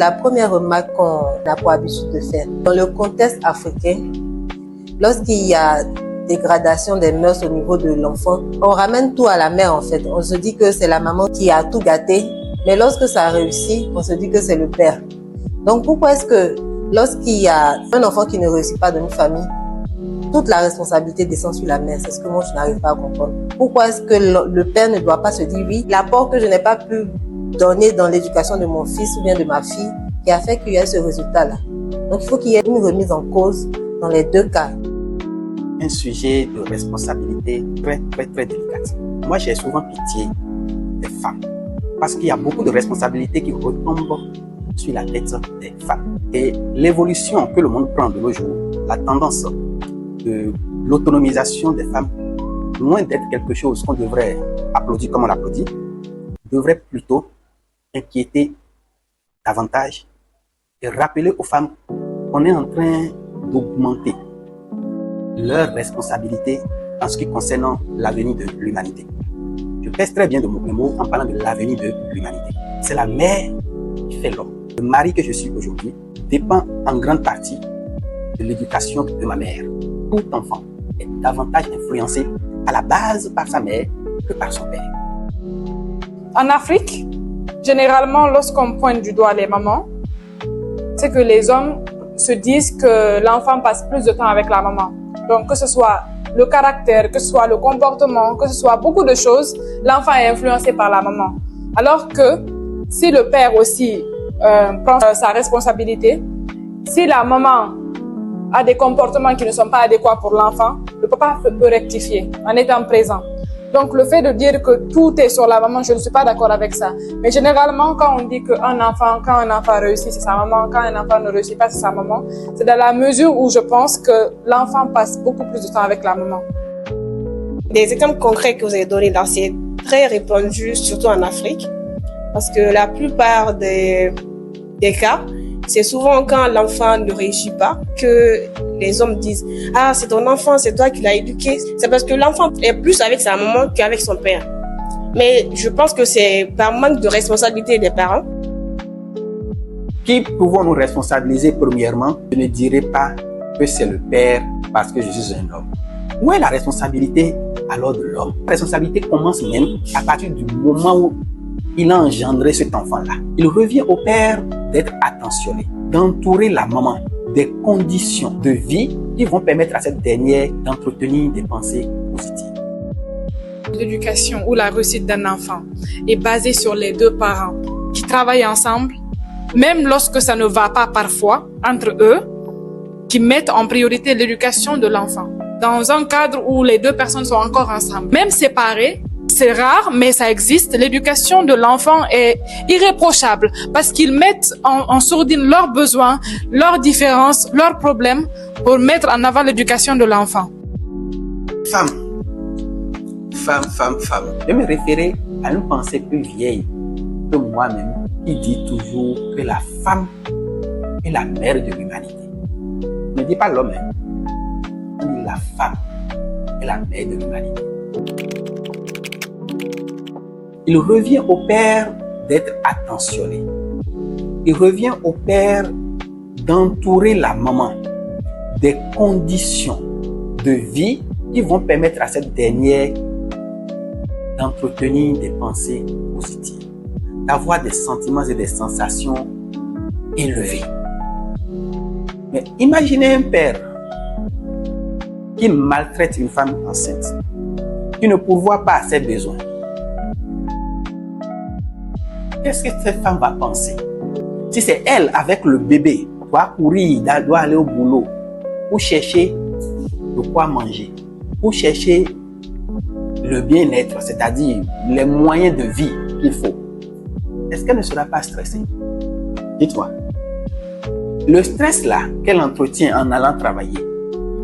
la première remarque qu'on a pour habitude de faire. Dans le contexte africain, lorsqu'il y a dégradation des mœurs au niveau de l'enfant, on ramène tout à la mère en fait. On se dit que c'est la maman qui a tout gâté, mais lorsque ça réussit, on se dit que c'est le père. Donc pourquoi est-ce que lorsqu'il y a un enfant qui ne réussit pas dans une famille, toute la responsabilité descend sur la mère? C'est ce que moi je n'arrive pas à comprendre. Pourquoi est-ce que le père ne doit pas se dire oui, l'apport que je n'ai pas pu donner dans l'éducation de mon fils ou bien de ma fille qui a fait qu'il y ait ce résultat-là? Donc il faut qu'il y ait une remise en cause dans les deux cas. Un sujet de responsabilité très délicat. Moi, j'ai souvent pitié des femmes parce qu'il y a beaucoup de responsabilités qui retombent sur la tête des femmes. Et l'évolution que le monde prend de nos jours, la tendance de l'autonomisation des femmes, loin d'être quelque chose qu'on devrait applaudir comme on l'applaudit, devrait plutôt inquiéter davantage et rappeler aux femmes qu'on est en train d'augmenter leurs responsabilités en ce qui concerne l'avenir de l'humanité. Je pèse très bien de mes mots en parlant de l'avenir de l'humanité. C'est la mère qui fait l'homme. Le mari que je suis aujourd'hui dépend en grande partie de l'éducation de ma mère. Tout enfant est davantage influencé à la base par sa mère que par son père. En Afrique, généralement, lorsqu'on pointe du doigt les mamans, c'est que les hommes se disent que l'enfant passe plus de temps avec la maman. Donc, que ce soit le caractère, que ce soit le comportement, que ce soit beaucoup de choses, l'enfant est influencé par la maman. Alors que si le père aussi prend sa responsabilité, si la maman a des comportements qui ne sont pas adéquats pour l'enfant, le papa peut rectifier en étant présent. Donc, le fait de dire que tout est sur la maman, je ne suis pas d'accord avec ça. Mais généralement, quand on dit quand un enfant réussit, c'est sa maman, quand un enfant ne réussit pas, c'est sa maman, c'est dans la mesure où je pense que l'enfant passe beaucoup plus de temps avec la maman. Des exemples concrets que vous avez donnés là, c'est très répandu, surtout en Afrique, parce que la plupart des cas, c'est souvent quand l'enfant ne réussit pas que les hommes disent « Ah, c'est ton enfant, c'est toi qui l'as éduqué. » C'est parce que l'enfant est plus avec sa maman qu'avec son père. Mais je pense que c'est par manque de responsabilité des parents. Qui pouvons-nous responsabiliser premièrement? Je ne dirais pas que c'est le père parce que je suis un homme. Où est la responsabilité alors de l'homme? La responsabilité commence même à partir du moment où il a engendré cet enfant-là. Il revient au père d'être attentionné, d'entourer la maman des conditions de vie qui vont permettre à cette dernière d'entretenir des pensées positives. L'éducation ou la réussite d'un enfant est basée sur les deux parents qui travaillent ensemble, même lorsque ça ne va pas parfois entre eux, qui mettent en priorité l'éducation de l'enfant. Dans un cadre où les deux personnes sont encore ensemble, même séparées, c'est rare, mais ça existe. L'éducation de l'enfant est irréprochable parce qu'ils mettent en sourdine leurs besoins, leurs différences, leurs problèmes pour mettre en avant l'éducation de l'enfant. Femme. Je me référais à une pensée plus vieille que moi-même qui dit toujours que la femme est la mère de l'humanité. Ne dis pas l'homme, on dit la femme est la mère de l'humanité. Il revient au père d'être attentionné. Il revient au père d'entourer la maman des conditions de vie qui vont permettre à cette dernière d'entretenir des pensées positives, d'avoir des sentiments et des sensations élevés. Mais imaginez un père qui maltraite une femme enceinte, qui ne pourvoit pas à ses besoins. Qu'est-ce que cette femme va penser? Si c'est elle avec le bébé, doit courir, doit aller au boulot pour chercher de quoi manger, pour chercher le bien-être, c'est-à-dire les moyens de vie qu'il faut. Est-ce qu'elle ne sera pas stressée? Dites-moi. Le stress là qu'elle entretient en allant travailler,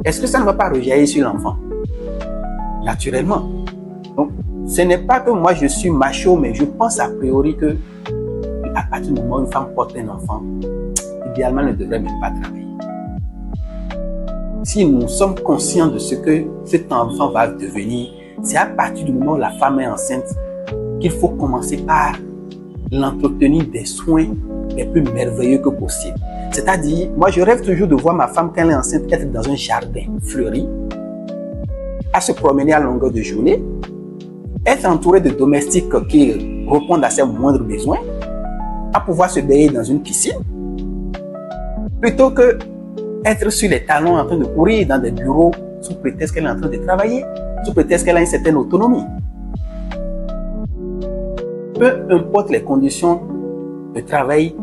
est-ce que ça ne va pas rejaillir sur l'enfant? Naturellement. Donc, ce n'est pas que moi je suis macho, mais je pense a priori que à partir du moment où une femme porte un enfant, idéalement elle ne devrait même pas travailler. Si nous sommes conscients de ce que cet enfant va devenir, c'est à partir du moment où la femme est enceinte qu'il faut commencer par l'entretenir des soins les plus merveilleux que possible. C'est-à-dire, moi je rêve toujours de voir ma femme quand elle est enceinte, être dans un jardin fleuri, à se promener à longueur de journée, être entourée de domestiques qui répondent à ses moindres besoins, à pouvoir se baigner dans une piscine, plutôt que être sur les talons en train de courir dans des bureaux sous prétexte qu'elle est en train de travailler, sous prétexte qu'elle a une certaine autonomie. Peu importe les conditions de travail,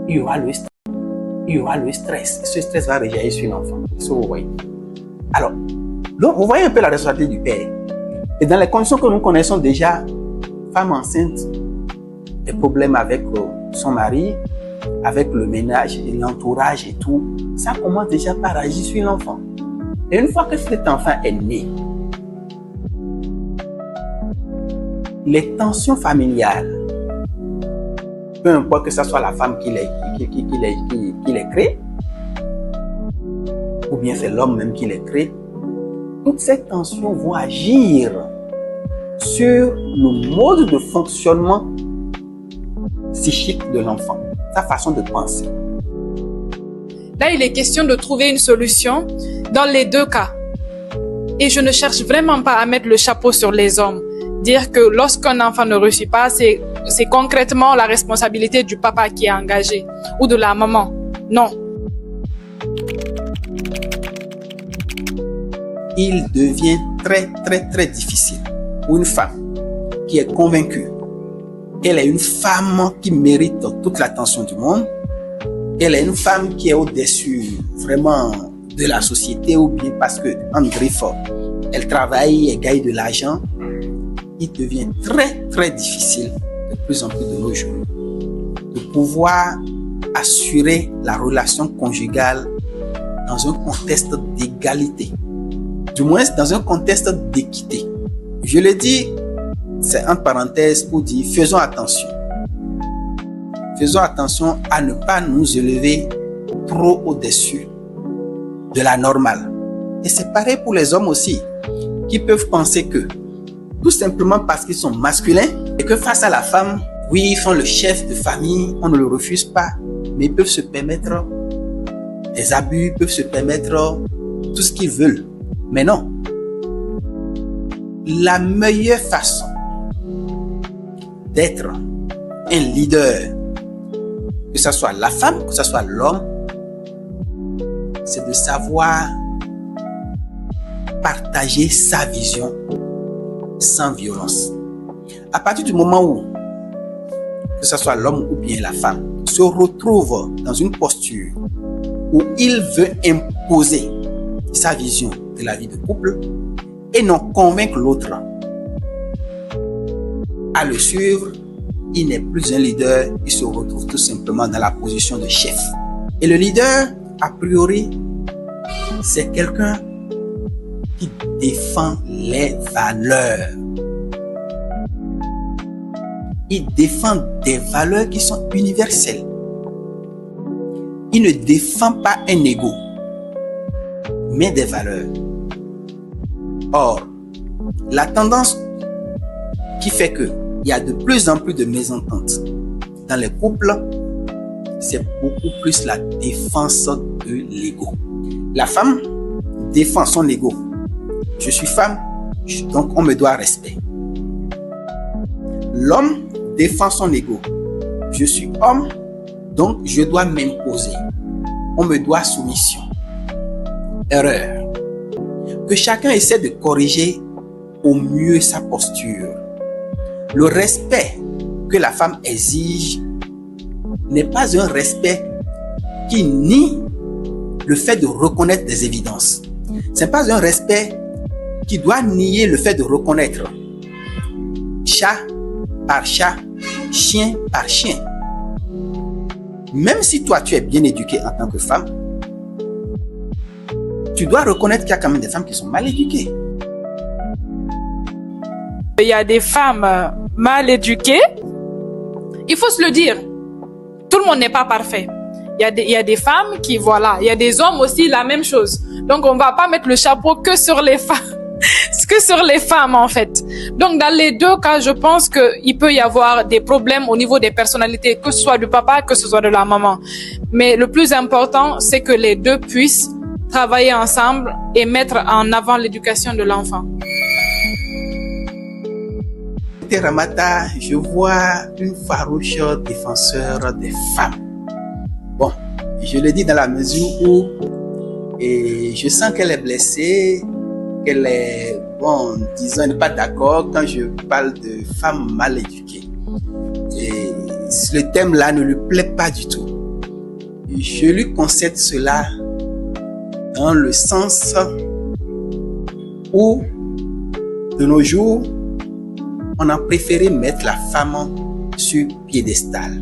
il y aura le stress. Il y aura le stress. Ce stress va rejaillir sur l'enfant. Ça, vous voyez. Alors, donc, vous voyez un peu la responsabilité du père. Et dans les conditions que nous connaissons déjà, femme enceinte, des problèmes avec son mari, avec le ménage et l'entourage et tout, ça commence déjà par agir sur l'enfant. Et une fois que cet enfant est né, les tensions familiales, peu importe que ce soit la femme qui les crée, ou bien c'est l'homme même qui les crée, toutes ces tensions vont agir sur le mode de fonctionnement psychique de l'enfant, sa façon de penser. Là, il est question de trouver une solution dans les deux cas. Et je ne cherche vraiment pas à mettre le chapeau sur les hommes. Dire que lorsqu'un enfant ne réussit pas, c'est concrètement la responsabilité du papa qui est engagé ou de la maman. Non. Il devient très difficile pour une femme qui est convaincue qu'elle est une femme qui mérite toute l'attention du monde, qu'elle est une femme qui est au-dessus vraiment de la société, ou bien parce que en griffe, elle travaille, elle gagne de l'argent. Il devient très difficile de plus en plus de nos jours de pouvoir assurer la relation conjugale dans un contexte d'égalité, du moins dans un contexte d'équité. Je le dis, c'est entre parenthèses pour dire faisons attention. Faisons attention à ne pas nous élever trop au-dessus de la normale. Et c'est pareil pour les hommes aussi, qui peuvent penser que tout simplement parce qu'ils sont masculins et que face à la femme, oui, ils sont le chef de famille, on ne le refuse pas, mais ils peuvent se permettre des abus, ils peuvent se permettre tout ce qu'ils veulent. Mais non. La meilleure façon d'être un leader, que ce soit la femme, que ce soit l'homme, c'est de savoir partager sa vision sans violence. À partir du moment où, que ce soit l'homme ou bien la femme, se retrouve dans une posture où il veut imposer sa vision de la vie de couple et non convaincre l'autre à le suivre, il n'est plus un leader, il se retrouve tout simplement dans la position de chef. Et le leader, a priori, c'est quelqu'un qui défend les valeurs. Il défend des valeurs qui sont universelles. Il ne défend pas un ego, mais des valeurs. Or, la tendance qui fait qu'il y a de plus en plus de mésententes dans les couples, c'est beaucoup plus la défense de l'ego. La femme défend son ego. Je suis femme, donc on me doit respect. L'homme défend son ego. Je suis homme, donc je dois m'imposer. On me doit soumission. Erreur. Que chacun essaie de corriger au mieux sa posture. Le respect que la femme exige n'est pas un respect qui nie le fait de reconnaître des évidences. Ce n'est pas un respect qui doit nier le fait de reconnaître chat par chat, chien par chien. Même si toi tu es bien éduqué en tant que femme, tu dois reconnaître qu'il y a quand même des femmes qui sont mal éduquées. Il y a des femmes mal éduquées. Il faut se le dire. Tout le monde n'est pas parfait. Il y a des femmes qui, voilà. Il y a des hommes aussi, la même chose. Donc, on ne va pas mettre le chapeau que sur les femmes. que sur les femmes, en fait. Donc, dans les deux cas, je pense qu'il peut y avoir des problèmes au niveau des personnalités, que ce soit du papa, que ce soit de la maman. Mais le plus important, c'est que les deux puissent travailler ensemble et mettre en avant l'éducation de l'enfant. Ramata, je vois une farouche défenseur des femmes. Bon, je le dis dans la mesure où je sens qu'elle est blessée, qu'elle est, bon, disons, elle n'est pas d'accord quand je parle de femmes mal éduquées. Et le thème-là ne lui plaît pas du tout. Je lui concède cela dans le sens où, de nos jours, on a préféré mettre la femme sur piédestal.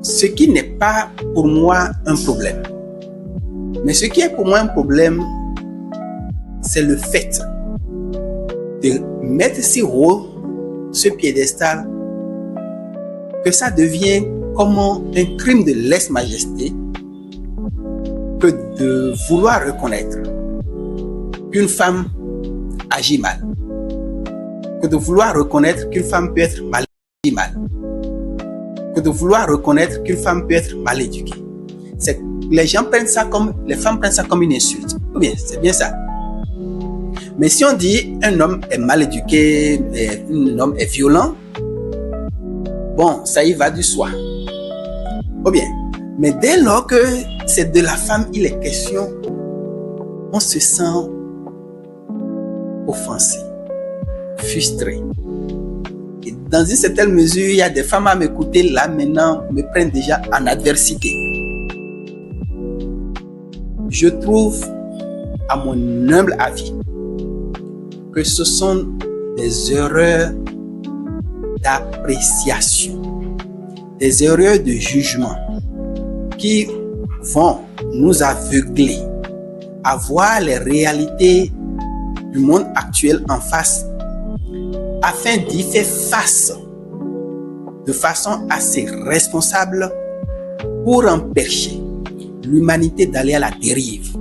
Ce qui n'est pas pour moi un problème. Mais ce qui est pour moi un problème, c'est le fait de mettre si haut ce piédestal que ça devient comme un crime de lèse-majesté que de vouloir reconnaître qu'une femme agit mal, que de vouloir reconnaître qu'une femme peut être mal que de vouloir reconnaître qu'une femme peut être mal éduquée. Les gens prennent ça comme, les femmes prennent ça comme une insulte. Ou bien, c'est bien ça. Mais si on dit un homme est mal éduqué, un homme est violent, bon, ça y va du soi. Ou bien, mais dès lors que c'est de la femme il est question, on se sent offensé, frustré. Et dans une certaine mesure, il y a des femmes à m'écouter là maintenant, me prennent déjà en adversité. Je trouve, à mon humble avis, que ce sont des erreurs d'appréciation, des erreurs de jugement qui vont nous aveugler à voir les réalités du monde actuel en face afin d'y faire face de façon assez responsable pour empêcher l'humanité d'aller à la dérive.